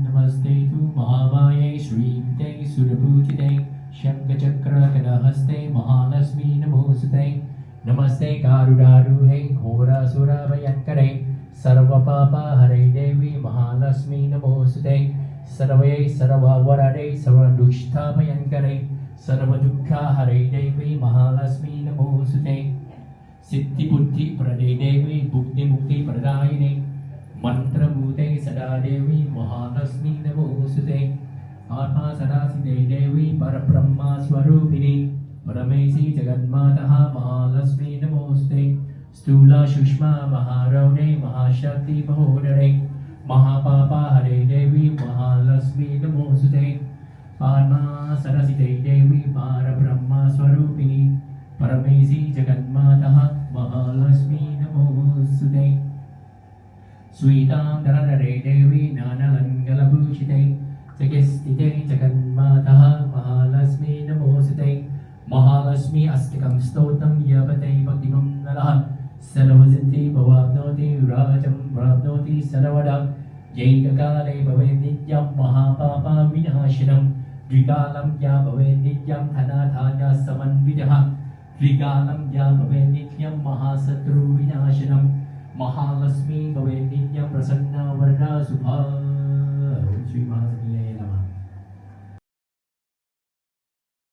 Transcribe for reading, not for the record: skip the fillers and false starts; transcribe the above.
नमस्ते तु महामायै श्रीविद्यै सुरपूजिते शङ्खचक्रगदहस्ते महालक्ष्मी नमोऽस्तुते नमस्ते गारुडारूढे घोरासुरभयङ्करे सर्वपापहरे देवी महालक्ष्मी नमोऽस्तुते सर्वै सर्ववरदे सर्वदुष्टाभयङ्करे सर्वदुःखहरे देवी महालक्ष्मी नमोऽस्तुते सिद्धिबुद्धिप्रदे देवी बुद्धिमुक्तिप्रदायिने मंत्रभूते सदा देवी महालक्ष्मी नमोऽस्तुते आत्मा सदासिते देवी परब्रह्मा स्वरूपिणी परमेशी जगन्माता महालक्ष्मी नमोऽस्तुते स्थूला सूक्ष्मा महारौणे महाशक्ति महोदरे महापापा हरे देवी महालक्ष्मी नमोऽस्तुते आत्मा सदासिते देवी परब्रह्मा स्वरूपिणी परमेशी जगन्माता महालक्ष्मी नमोऽस्तुते स्वीतां धरधरे देवी नानालङ्गलभूषिते जगस्थिते जगन्मातः महालक्ष्मी नमोऽस्तुते महालक्ष्मी अष्टकं स्तोत्रं यवते भक्तिं नरः सर्वसिद्धि भवाप्नोति राजं प्राप्नोति सर्वदा एककाले भवेत् नित्यं महापापविनाशनं द्विकालं या भवेत् नित्यं धनाधान्यसमन्वितः त्रिकालं या भवेत् नित्यं महाशत्रुविनाशनं महालक्ष्मी भवेत् नित्यं प्रसन्ना वरदा शुभा श्री महालक्ष्मी